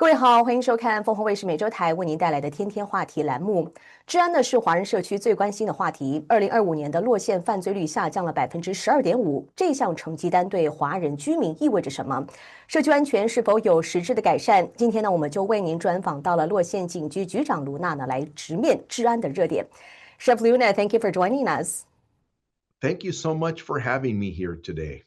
各位好，欢迎收看凤凰卫视每周台为您带来的天天话题栏目。治安呢是华人社区最关心的话题。2025年的洛县犯罪率下降了12.5%，这项成绩单对华人居民意味着什么？社区安全是否有实质的改善？今天呢，我们就为您专访到了洛县警局局长卢纳呢，来直面治安的热点。Chef Luna, thank you for joining us. Thank you so much for having me here today.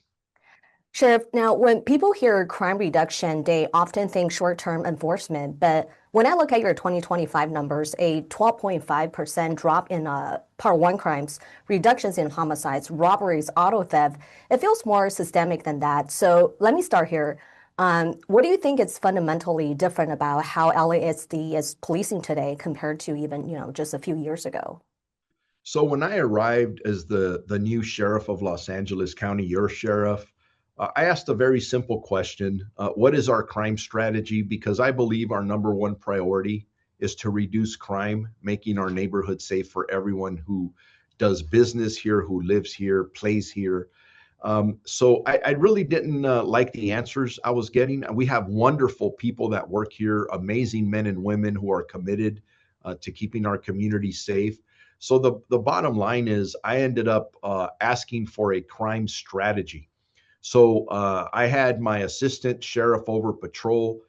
Sheriff, now when people hear crime reduction, they often think short-term enforcement. But when I look at your 2025 numbers, a 12.5% drop in Part 1 crimes, reductions in homicides, robberies, auto theft, it feels more systemic than that. So let me start here. What do you think is fundamentally different about how LASD is policing today compared to even, just a few years ago? So when I arrived as the new sheriff of Los Angeles County, your sheriff, I asked a very simple question. What is our crime strategy? Because I believe our number one priority is to reduce crime, making our neighborhood safe for everyone who does business here, who lives here, plays here. So I really didn't like the answers I was getting. We have wonderful people that work here, amazing men and women who are committed to keeping our community safe. So the bottom line is I ended up asking for a crime strategy. So I had my assistant sheriff over patrol,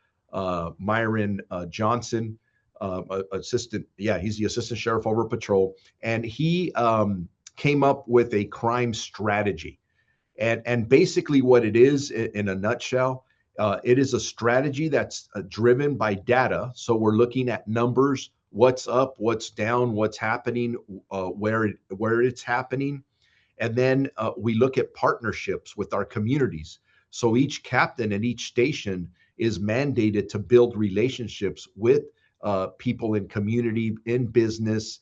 Myron Johnson, he's the assistant sheriff over patrol, and he came up with a crime strategy. And basically what it is in a nutshell, it is a strategy that's driven by data. So we're looking at numbers, what's up, what's down, what's happening, where it's happening. And then we look at partnerships with our communities. So each captain at each station is mandated to build relationships with people in community, in business,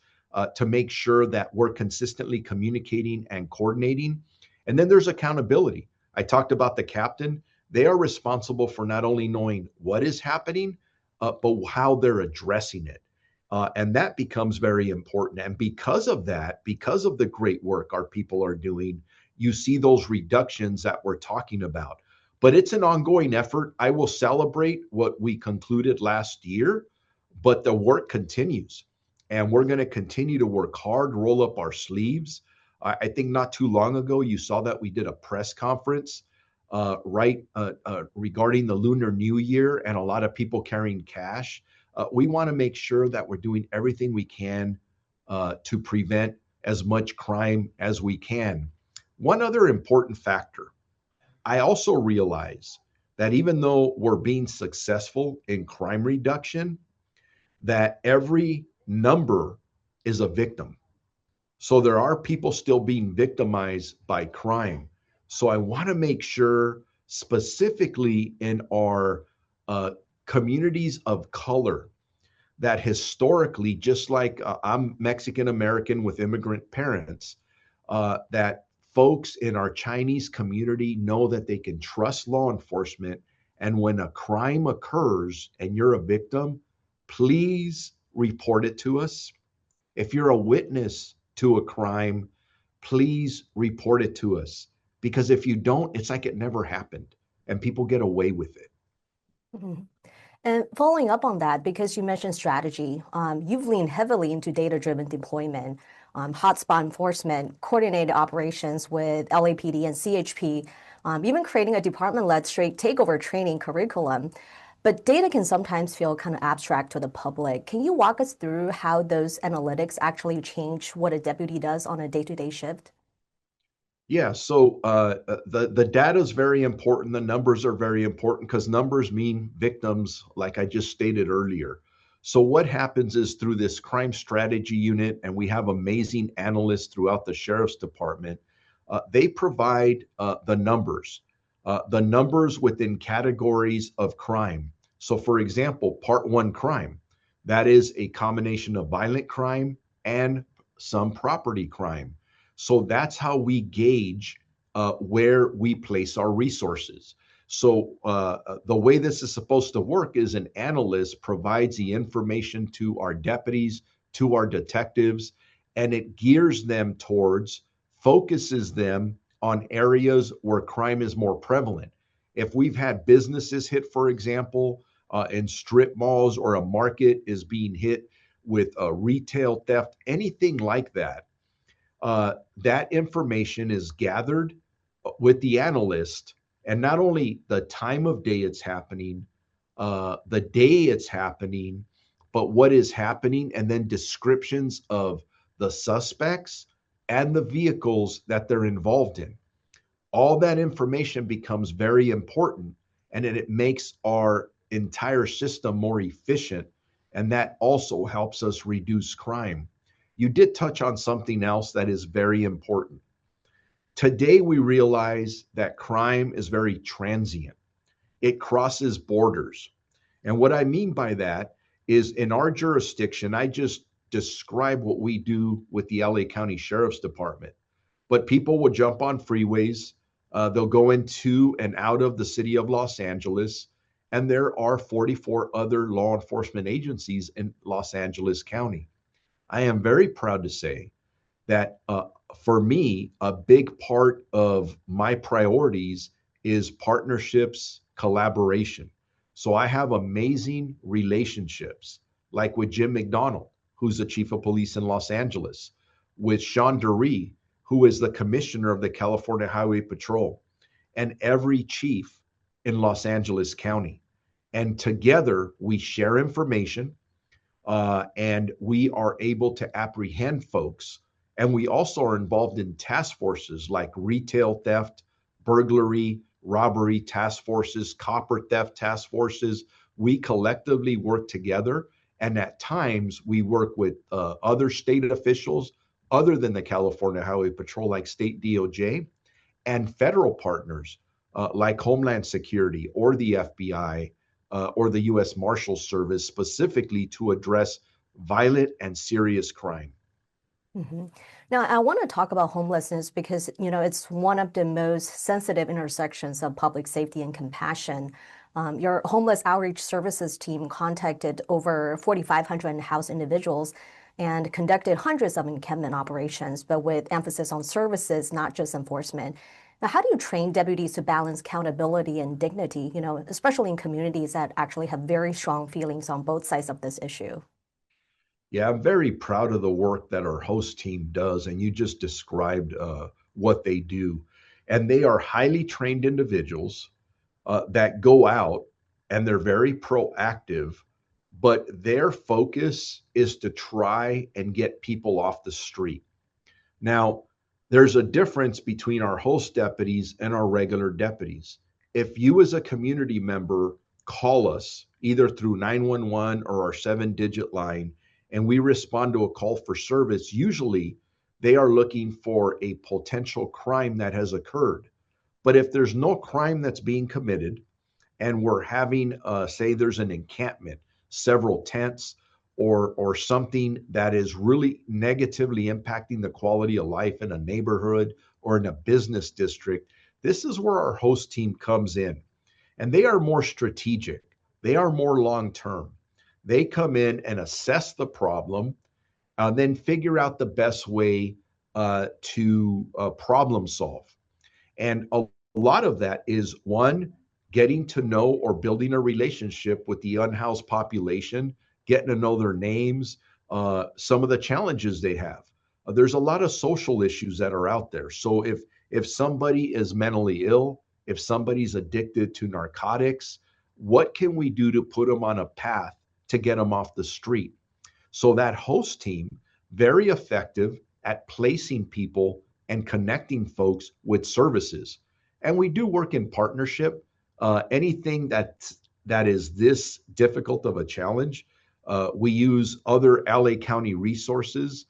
to make sure that we're consistently communicating and coordinating. And then there's accountability. I talked about the captain. They are responsible for not only knowing what is happening, but how they're addressing it. And that becomes very important. And because of that, because of the great work our people are doing, you see those reductions that we're talking about. But it's an ongoing effort. I will celebrate what we concluded last year, but the work continues. And we're going to continue to work hard, roll up our sleeves. I think not too long ago, you saw that we did a press conference regarding the Lunar New Year and a lot of people carrying cash. We want to make sure that we're doing everything we can to prevent as much crime as we can. One other important factor, I also realize that even though we're being successful in crime reduction, that every number is a victim. So there are people still being victimized by crime. So I want to make sure specifically in our communities of color that historically, just like I'm Mexican American with immigrant parents, that folks in our Chinese community know that they can trust law enforcement. And when a crime occurs and you're a victim, please report it to us. If you're a witness to a crime, please report it to us. Because if you don't, it's like it never happened and people get away with it. Mm-hmm. And following up on that, because you mentioned strategy, you've leaned heavily into data-driven deployment, hotspot enforcement, coordinated operations with LAPD and CHP, even creating a department-led straight takeover training curriculum. But data can sometimes feel kind of abstract to the public. Can you walk us through how those analytics actually change what a deputy does on a day-to-day shift? Yeah, so the data is very important. The numbers are very important because numbers mean victims, like I just stated earlier. So what happens is through this crime strategy unit, and we have amazing analysts throughout the sheriff's department, they provide the numbers within categories of crime. So for example, Part 1 crime, that is a combination of violent crime and some property crime. So that's how we gauge where we place our resources. So the way this is supposed to work is an analyst provides the information to our deputies, to our detectives, and it gears them towards, focuses them on areas where crime is more prevalent. If we've had businesses hit, for example, in strip malls, or a market is being hit with retail theft, anything like that, that information is gathered with the analyst, and not only the time of day it's happening, the day it's happening, but what is happening, and then descriptions of the suspects and the vehicles that they're involved in. All that information becomes very important, and it makes our entire system more efficient, and that also helps us reduce crime. You did touch on something else that is very important. Today, we realize that crime is very transient. It crosses borders. And what I mean by that is, in our jurisdiction, I just describe what we do with the LA County Sheriff's Department. But people will jump on freeways, they'll go into and out of the city of Los Angeles, and there are 44 other law enforcement agencies in Los Angeles County. I am very proud to say that for me, a big part of my priorities is partnerships, collaboration. So I have amazing relationships, like with Jim McDonald, who's the chief of police in Los Angeles, with Sean Dury, who is the commissioner of the California Highway Patrol, and every chief in Los Angeles County. And together we share information, and we are able to apprehend folks. And we also are involved in task forces like retail theft, burglary, robbery task forces, copper theft task forces. We collectively work together. And at times we work with other state officials other than the California Highway Patrol, like state DOJ, and federal partners like Homeland Security or the FBI or the U.S. Marshals Service, specifically to address violent and serious crime. Mm-hmm. Now, I want to talk about homelessness because, it's one of the most sensitive intersections of public safety and compassion. Your homeless outreach services team contacted over 4,500 unhoused individuals and conducted hundreds of encampment operations, but with emphasis on services, not just enforcement. Now, how do you train deputies to balance accountability and dignity, especially in communities that actually have very strong feelings on both sides of this issue? Yeah, I'm very proud of the work that our host team does, and you just described what they do. And they are highly trained individuals that go out, and they're very proactive, but their focus is to try and get people off the street. Now, there's a difference between our host deputies and our regular deputies. If you as a community member call us either through 911 or our 7-digit line, and we respond to a call for service, usually they are looking for a potential crime that has occurred. But if there's no crime that's being committed, and we're having, say there's an encampment, several tents, or something that is really negatively impacting the quality of life in a neighborhood or in a business district, this is where our host team comes in. And they are more strategic. They are more long-term. They come in and assess the problem, then figure out the best way to problem solve. And a lot of that is, one, getting to know or building a relationship with the unhoused population, getting to know their names, some of the challenges they have. There's a lot of social issues that are out there. So if somebody is mentally ill, if somebody's addicted to narcotics, what can we do to put them on a path to get them off the street? So that host team, very effective at placing people and connecting folks with services. And we do work in partnership. Anything that is this difficult of a challenge, we use other LA County resources,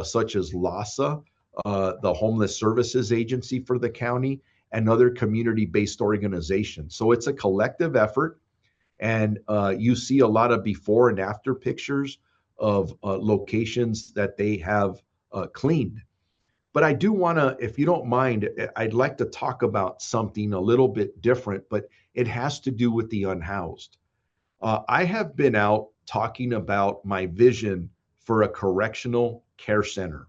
such as LASA, the Homeless Services Agency for the county, and other community-based organizations. So it's a collective effort. And you see a lot of before and after pictures of locations that they have cleaned. But I do want to, if you don't mind, I'd like to talk about something a little bit different, but it has to do with the unhoused. I have been out talking about my vision for a correctional care center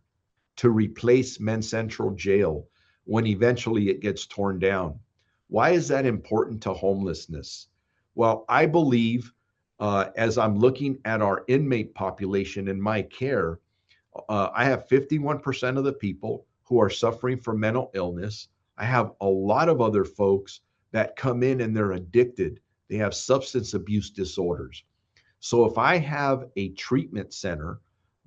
to replace Men's Central Jail when eventually it gets torn down. Why is that important to homelessness? Well, I believe as I'm looking at our inmate population in my care, I have 51% of the people who are suffering from mental illness. I have a lot of other folks that come in and they're addicted. They have substance abuse disorders. So if I have a treatment center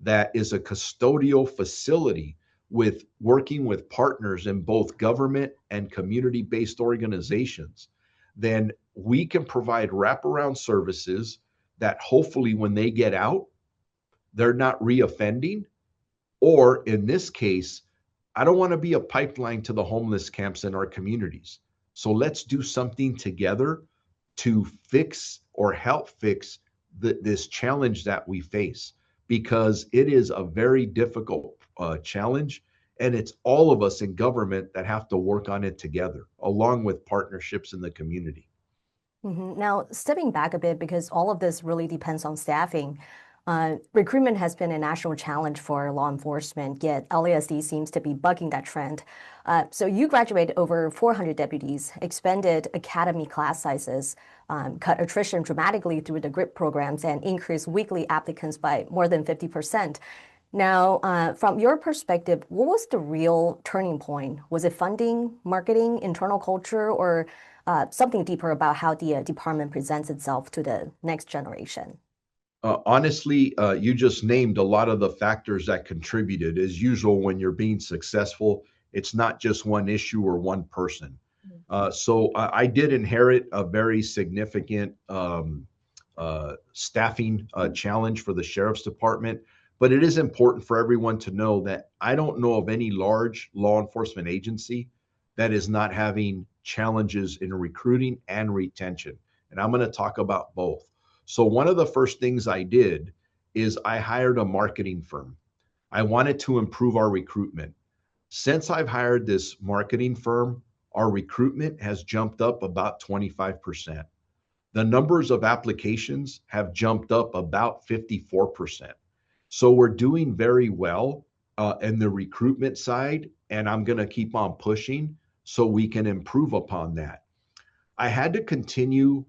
that is a custodial facility with working with partners in both government and community-based organizations, then we can provide wraparound services that hopefully when they get out, they're not reoffending. Or in this case, I don't want to be a pipeline to the homeless camps in our communities. So let's do something together to fix or help fix this challenge that we face, because it is a very difficult challenge. And it's all of us in government that have to work on it together, along with partnerships in the community. Now, stepping back a bit, because all of this really depends on staffing. Recruitment has been a national challenge for law enforcement, yet LASD seems to be bucking that trend. So you graduated over 400 deputies, expanded academy class sizes, cut attrition dramatically through the GRIP programs, and increased weekly applicants by more than 50%. Now, from your perspective, what was the real turning point? Was it funding, marketing, internal culture, or something deeper about how the department presents itself to the next generation? Honestly, you just named a lot of the factors that contributed. As usual, when you're being successful, it's not just one issue or one person. So I did inherit a very significant staffing challenge for the sheriff's department. But it is important for everyone to know that I don't know of any large law enforcement agency that is not having challenges in recruiting and retention. And I'm going to talk about both. So one of the first things I did is I hired a marketing firm. I wanted to improve our recruitment. Since I've hired this marketing firm, our recruitment has jumped up about 25%. The numbers of applications have jumped up about 54%. So we're doing very well in the recruitment side, and I'm going to keep on pushing so we can improve upon that. I had to continue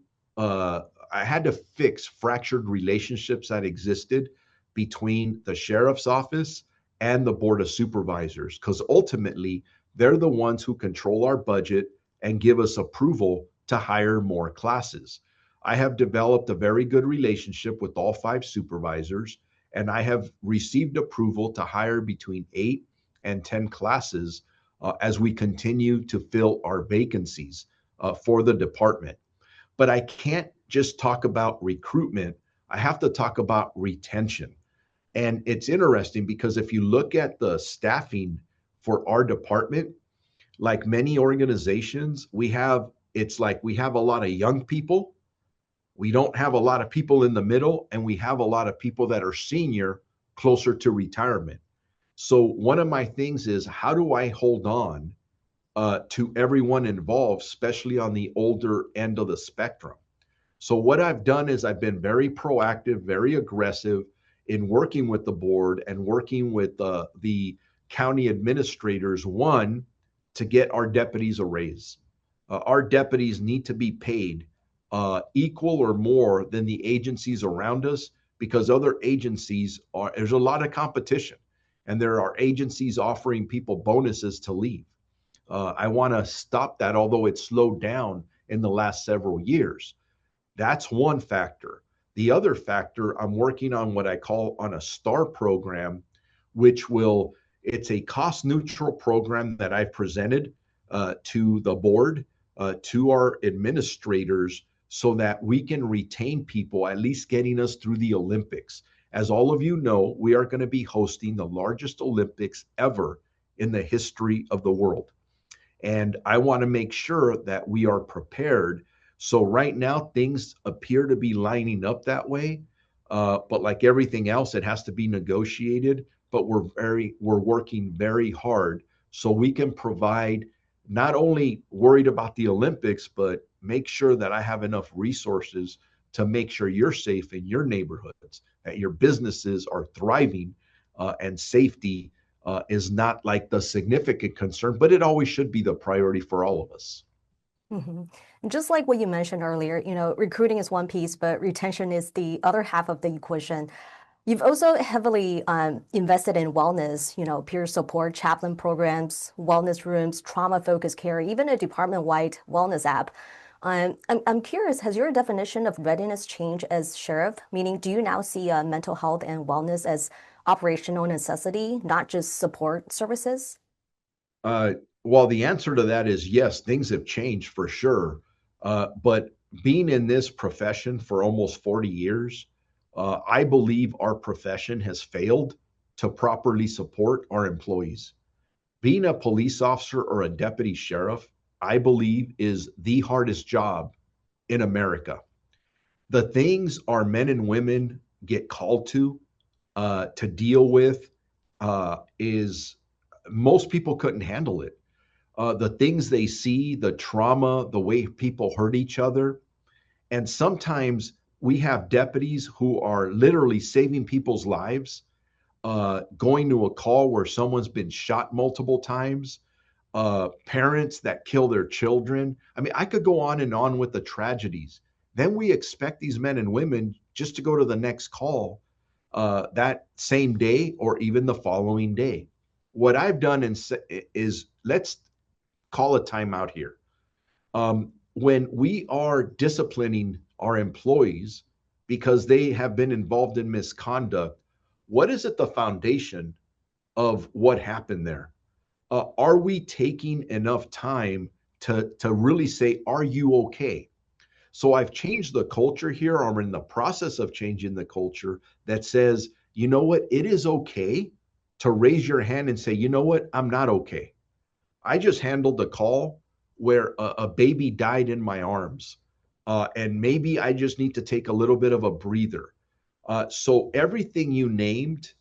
I had to fix fractured relationships that existed between the sheriff's office and the board of supervisors, because ultimately they're the ones who control our budget and give us approval to hire more classes. I have developed a very good relationship with all 5 supervisors, and I have received approval to hire between 8 and 10 classes as we continue to fill our vacancies for the department. But I can't just talk about recruitment. I have to talk about retention. And it's interesting because if you look at the staffing for our department, like many organizations, it's like we have a lot of young people. We don't have a lot of people in the middle, and we have a lot of people that are senior, closer to retirement. So one of my things is, how do I hold on to everyone involved, especially on the older end of the spectrum? So what I've done is I've been very proactive, very aggressive in working with the board and working with the county administrators, one, to get our deputies a raise. Our deputies need to be paid equal or more than the agencies around us, because other agencies there's a lot of competition, and there are agencies offering people bonuses to leave. I want to stop that, although it's slowed down in the last several years. That's one factor. The other factor, I'm working on what I call on a STAR program, it's a cost neutral program that I've presented to the board, to our administrators, so that we can retain people, at least getting us through the Olympics. As all of you know, we are going to be hosting the largest Olympics ever in the history of the world. And I want to make sure that we are prepared. So right now, things appear to be lining up that way. But like everything else, it has to be negotiated. But we're working very hard so we can provide, not only worried about the Olympics, but make sure that I have enough resources to make sure you're safe in your neighborhoods, that your businesses are thriving, and safety is not like the significant concern, but it always should be the priority for all of us. Mm-hmm. Just like what you mentioned earlier, recruiting is one piece, but retention is the other half of the equation. You've also heavily invested in wellness, peer support, chaplain programs, wellness rooms, trauma-focused care, even a department-wide wellness app. I'm curious, has your definition of readiness changed as sheriff? Meaning, do you now see mental health and wellness as operational necessity, not just support services? Well, the answer to that is yes, things have changed for sure. But being in this profession for almost 40 years, I believe our profession has failed to properly support our employees. Being a police officer or a deputy sheriff, I believe, is the hardest job in America. The things our men and women get called to deal with is most people couldn't handle it. The things they see, the trauma, the way people hurt each other. And sometimes we have deputies who are literally saving people's lives, going to a call where someone's been shot multiple times, parents that kill their children. I mean, I could go on and on with the tragedies. Then we expect these men and women just to go to the next call that same day or even the following day. What I've done is let's call a timeout here. When we are disciplining our employees because they have been involved in misconduct, what is at the foundation of what happened there? Are we taking enough time to really say, are you okay? So I've changed the culture here. I'm in the process of changing the culture that says, you know what? It is okay to raise your hand and say, you know what? I'm not okay. I just handled the call where a baby died in my arms. And maybe I just need to take a little bit of a breather. So everything you named,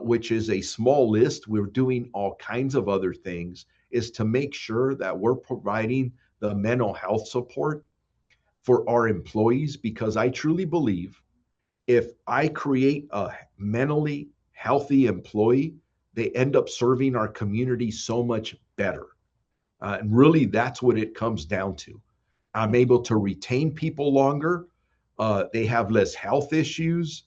which is a small list, we're doing all kinds of other things, is to make sure that we're providing the mental health support for our employees, because I truly believe if I create a mentally healthy employee, they end up serving our community so much better. And really, that's what it comes down to. I'm able to retain people longer. They have less health issues.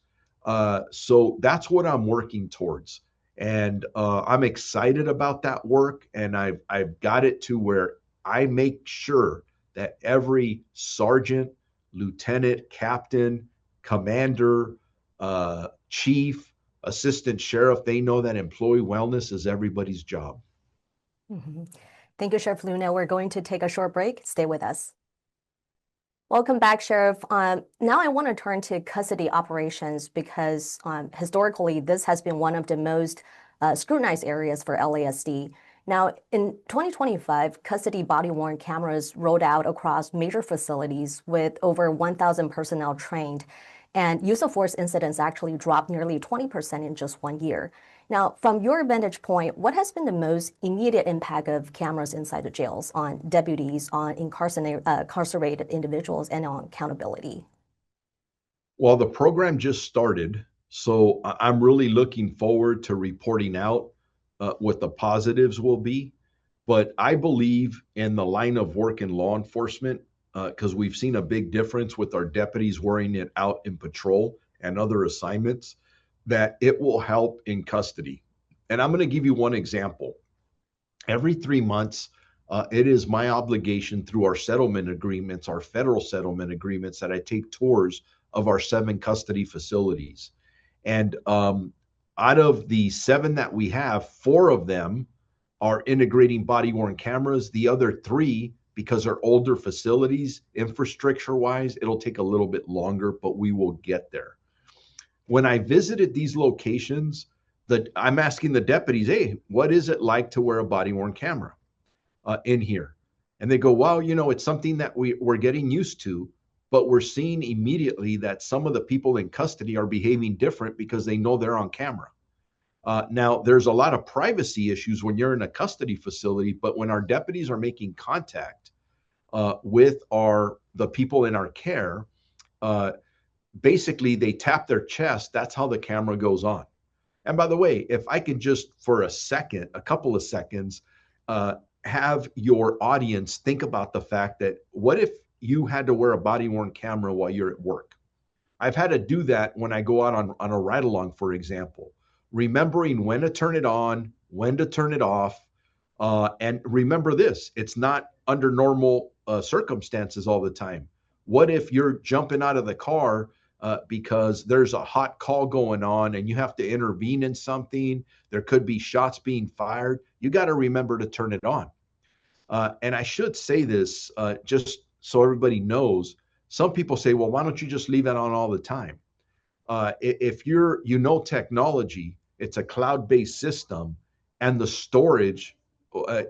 So that's what I'm working towards. And I'm excited about that work. And I've got it to where I make sure that every sergeant, lieutenant, captain, commander, chief, assistant sheriff, they know that employee wellness is everybody's job. Mm-hmm. Thank you, Sheriff Luna. We're going to take a short break. Stay with us. Welcome back, Sheriff. Now I want to turn to custody operations because historically this has been one of the most scrutinized areas for LASD. Now, in 2025, custody body-worn cameras rolled out across major facilities with over 1,000 personnel trained, and use of force incidents actually dropped nearly 20% in just 1 year. Now, from your vantage point, what has been the most immediate impact of cameras inside the jails on deputies, on incarcerated individuals, and on accountability? Well, the program just started, so I'm really looking forward to reporting out what the positives will be. But I believe in the line of work in law enforcement because we've seen a big difference with our deputies wearing it out in patrol and other assignments, that it will help in custody. And I'm going to give you one example. Every 3 months, it is my obligation through our settlement agreements, our federal settlement agreements, that I take tours of our 7 custody facilities. And out of the 7 that we have, 4 of them are integrating body-worn cameras. The other 3, because they're older facilities, infrastructure-wise, it'll take a little bit longer, but we will get there. When I visited these locations, I'm asking the deputies, hey, what is it like to wear a body-worn camera in here? And they go, well, it's something that we're getting used to, but we're seeing immediately that some of the people in custody are behaving different because they know they're on camera. Now, there's a lot of privacy issues when you're in a custody facility, but when our deputies are making contact with the people in our care, basically they tap their chest. That's how the camera goes on. And by the way, if I can just for a couple of seconds, have your audience think about the fact that what if you had to wear a body-worn camera while you're at work. I've had to do that when I go out on a ride-along, for example, remembering when to turn it on, when to turn it off. And remember this, it's not under normal circumstances all the time. What if you're jumping out of the car because there's a hot call going on and you have to intervene in something? There could be shots being fired. You got to remember to turn it on. And I should say this just so everybody knows. Some people say, well, why don't you just leave it on all the time? If technology, it's a cloud-based system, and the storage,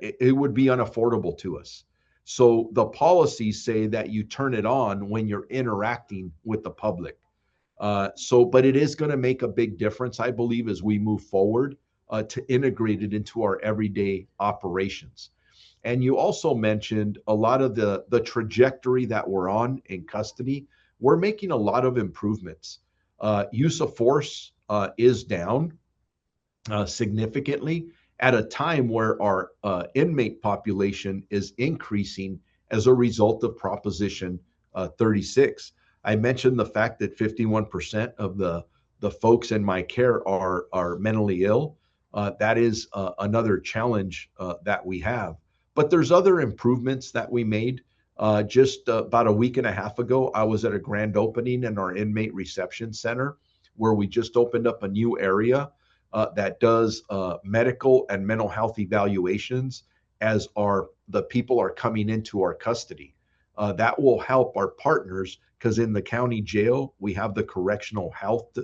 it would be unaffordable to us. So the policies say that you turn it on when you're interacting with the public. But it is going to make a big difference, I believe, as we move forward to integrate it into our everyday operations. And you also mentioned a lot of the trajectory that we're on in custody. We're making a lot of improvements. Use of force is down significantly at a time where our inmate population is increasing as a result of Proposition 36. I mentioned the fact that 51% of the folks in my care are mentally ill. That is another challenge that we have. But there's other improvements that we made. Just about a week and a half ago, I was at a grand opening in our inmate reception center, where we just opened up a new area that does medical and mental health evaluations as the people are coming into our custody. That will help our partners, because in the county jail, we have the correctional health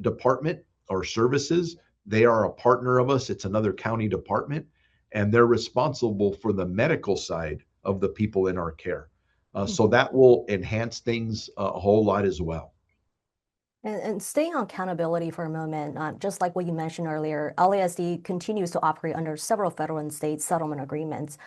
department or services. They are a partner of us. It's another county department, and they're responsible for the medical side of the people in our care. So that will enhance things a whole lot as well. And staying on accountability for a moment, just like what you mentioned earlier, LASD continues to operate under several federal and state settlement agreements.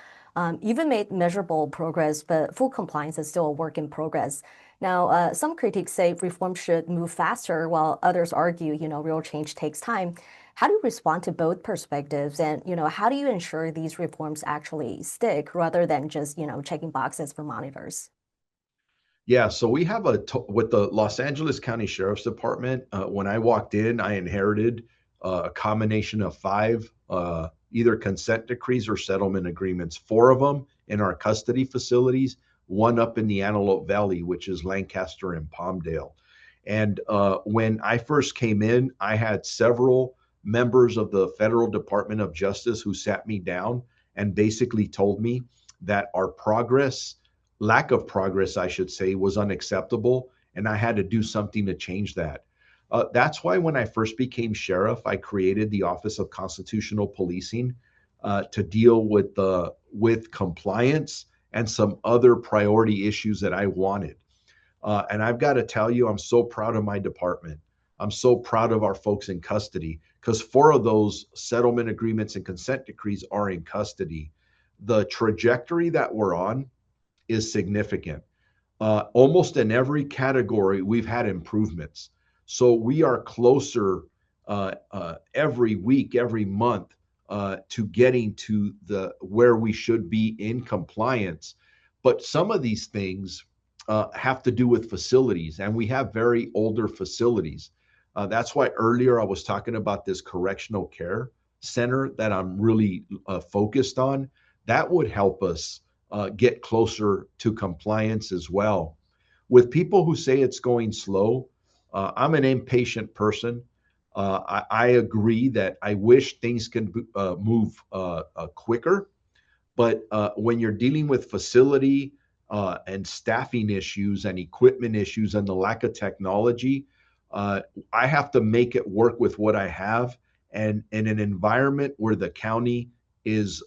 You've made measurable progress, but full compliance is still a work in progress. Now, some critics say reform should move faster, while others argue, real change takes time. How do you respond to both perspectives? And, how do you ensure these reforms actually stick rather than just, checking boxes for monitors? Yeah, so we have with the Los Angeles County Sheriff's Department. When I walked in, I inherited a combination of 5 either consent decrees or settlement agreements, 4 of them in our custody facilities, 1 up in the Antelope Valley, which is Lancaster and Palmdale. And when I first came in, I had several members of the Federal Department of Justice who sat me down and basically told me that our lack of progress, I should say, was unacceptable, and I had to do something to change that. That's why when I first became sheriff, I created the Office of Constitutional Policing to deal with compliance and some other priority issues that I wanted. And I've got to tell you, I'm so proud of my department. I'm so proud of our folks in custody, because 4 of those settlement agreements and consent decrees are in custody. The trajectory that we're on is significant. Almost in every category, we've had improvements. So we are closer every week, every month to getting to where we should be in compliance. But some of these things have to do with facilities, and we have very older facilities. That's why earlier I was talking about this correctional care center that I'm really focused on. That would help us get closer to compliance as well. With people who say it's going slow, I'm an impatient person. I agree that I wish things can move quicker, but when you're dealing with facility and staffing issues and equipment issues and the lack of technology, I have to make it work with what I have. And in an environment where the county is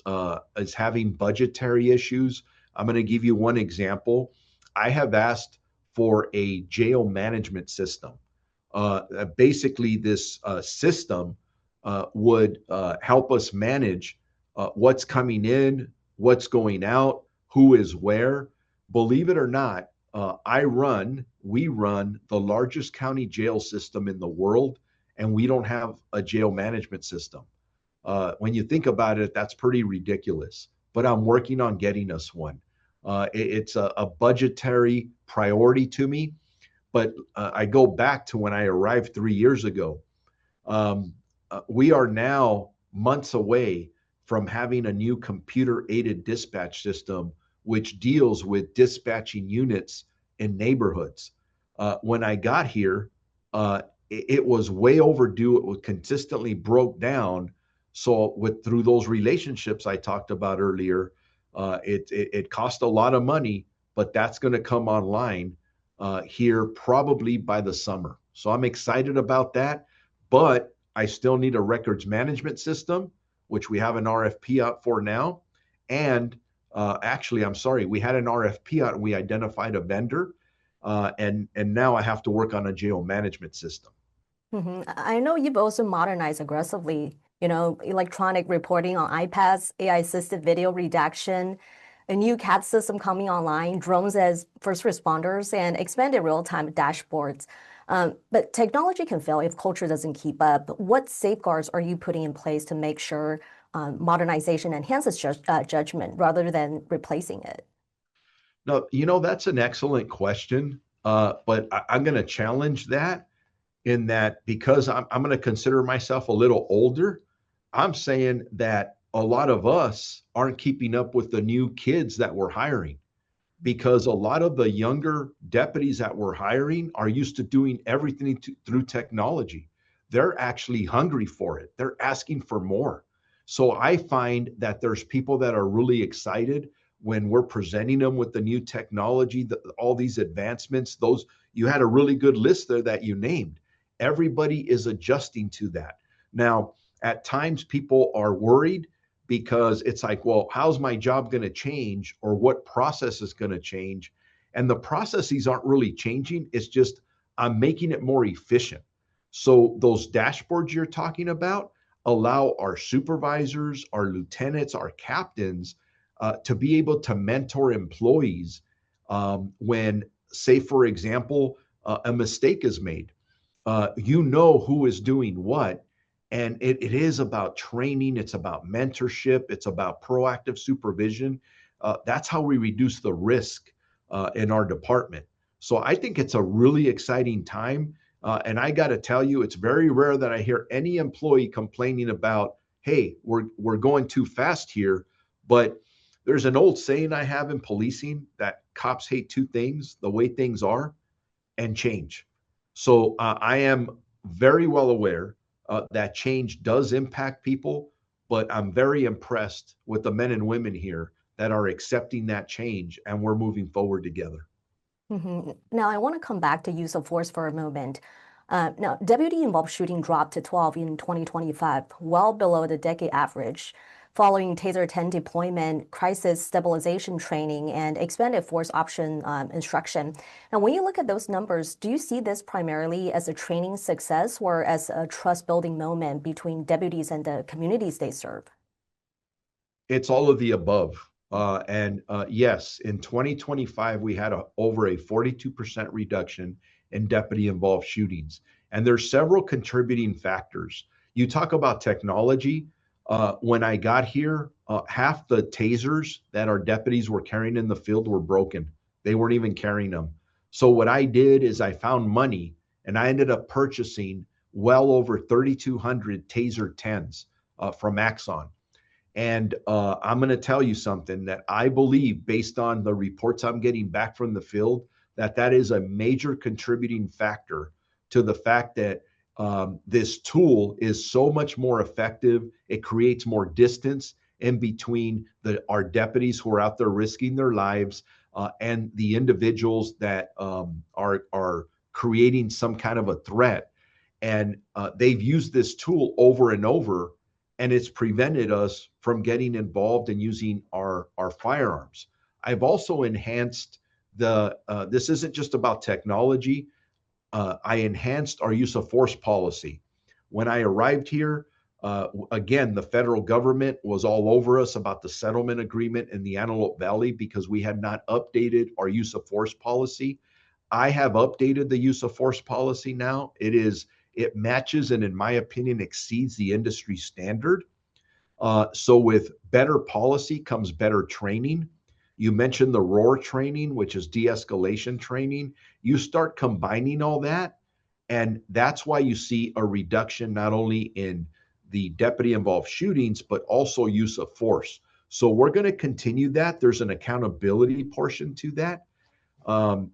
having budgetary issues, I'm going to give you one example. I have asked for a jail management system. Basically, this system would help us manage what's coming in, what's going out, who is where. Believe it or not, we run the largest county jail system in the world, and we don't have a jail management system. When you think about it, that's pretty ridiculous, but I'm working on getting us one. It's a budgetary priority to me. But I go back to when I arrived 3 years ago. We are now months away from having a new computer-aided dispatch system, which deals with dispatching units in neighborhoods. When I got here, it was way overdue. It was consistently broke down. So through those relationships I talked about earlier, it cost a lot of money, but that's going to come online here probably by the summer. So I'm excited about that, but I still need a records management system, which we have an RFP out for now. And actually, I'm sorry, we had an RFP out and we identified a vendor, and now I have to work on a geo management system. I know you've also modernized aggressively, electronic reporting on iPads, AI-assisted video redaction, a new CAD system coming online, drones as first responders, and expanded real-time dashboards. But technology can fail if culture doesn't keep up. What safeguards are you putting in place to make sure modernization enhances judgment rather than replacing it? No, that's an excellent question, but I'm going to challenge that in that because I'm going to consider myself a little older. I'm saying that a lot of us aren't keeping up with the new kids that we're hiring, because a lot of the younger deputies that we're hiring are used to doing everything through technology. They're actually hungry for it. They're asking for more. So I find that there's people that are really excited when we're presenting them with the new technology, all these advancements. Those, you had a really good list there that you named. Everybody is adjusting to that. Now, at times people are worried because it's like, well, how's my job going to change, or what process is going to change? And the processes aren't really changing. It's just I'm making it more efficient. So those dashboards you're talking about allow our supervisors, our lieutenants, our captains to be able to mentor employees when, say, for example, a mistake is made. Who is doing what. And it is about training. It's about mentorship. It's about proactive supervision. That's how we reduce the risk in our department. So I think it's a really exciting time. And I got to tell you, it's very rare that I hear any employee complaining about, hey, we're going too fast here. But there's an old saying I have in policing that cops hate two things: the way things are and change. So I am very well aware that change does impact people, but I'm very impressed with the men and women here that are accepting that change, and we're moving forward together. Now, I want to come back to use of force for a moment. Now, deputy-involved shooting dropped to 12 in 2025, well below the decade average, following Taser 10 deployment, crisis stabilization training, and expanded force option instruction. Now, when you look at those numbers, do you see this primarily as a training success or as a trust-building moment between deputies and the communities they serve? It's all of the above. Yes, in 2025, we had over a 42% reduction in deputy-involved shootings. And there's several contributing factors. You talk about technology. When I got here, half the tasers that our deputies were carrying in the field were broken. They weren't even carrying them. So what I did is I found money and I ended up purchasing well over 3,200 Taser 10s from Axon. And I'm going to tell you something that I believe, based on the reports I'm getting back from the field, that is a major contributing factor to the fact that this tool is so much more effective. It creates more distance in between our deputies who are out there risking their lives and the individuals that are creating some kind of a threat. And they've used this tool over and over, and it's prevented us from getting involved in using our firearms. I've also enhanced this isn't just about technology. I enhanced our use of force policy. When I arrived here, again, the federal government was all over us about the settlement agreement in the Antelope Valley because we had not updated our use of force policy. I have updated the use of force policy now. It matches and, in my opinion, exceeds the industry standard. So with better policy comes better training. You mentioned the ROAR training, which is de-escalation training. You start combining all that, and that's why you see a reduction not only in the deputy-involved shootings, but also use of force. So we're going to continue that. There's an accountability portion to that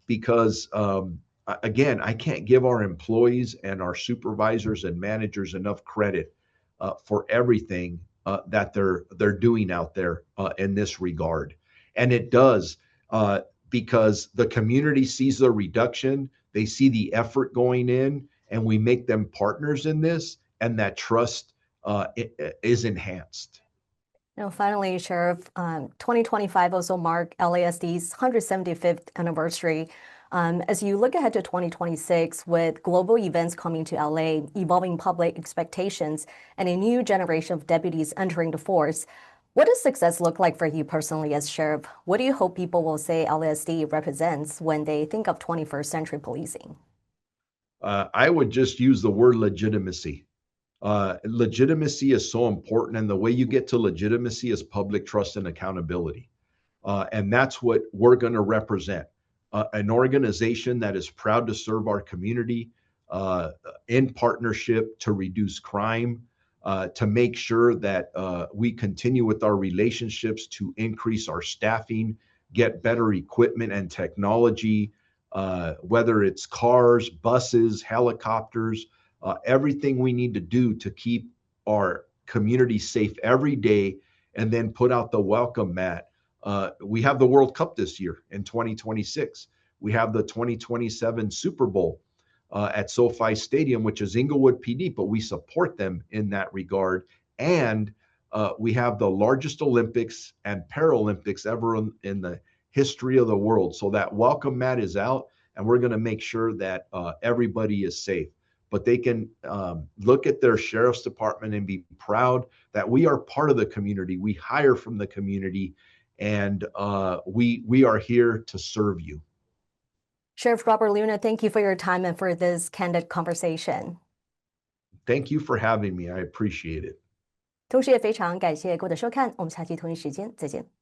because, again, I can't give our employees and our supervisors and managers enough credit for everything that they're doing out there in this regard. And it does because the community sees the reduction, they see the effort going in, and we make them partners in this, and that trust is enhanced. Now, finally, Sheriff, 2025 also marked LASD's 175th anniversary. As you look ahead to 2026, with global events coming to LA, evolving public expectations, and a new generation of deputies entering the force, what does success look like for you personally as sheriff? What do you hope people will say LASD represents when they think of 21st century policing? I would just use the word legitimacy. Legitimacy is so important, and the way you get to legitimacy is public trust and accountability. And that's what we're going to represent. An organization that is proud to serve our community in partnership to reduce crime, to make sure that we continue with our relationships to increase our staffing, get better equipment and technology, whether it's cars, buses, helicopters, everything we need to do to keep our community safe every day, and then put out the welcome mat. We have the World Cup this year in 2026. We have the 2027 Super Bowl at SoFi Stadium, which is Inglewood PD, but we support them in that regard. And we have the largest Olympics and Paralympics ever in the history of the world. So that welcome mat is out, and we're going to make sure that everybody is safe. But they can look at their sheriff's department and be proud that we are part of the community. We hire from the community, and we are here to serve you. Sheriff Robert Luna, thank you for your time and for this candid conversation. Thank you for having me. I appreciate it. 同时也非常感谢各位的收看，我们下期同一时间再见。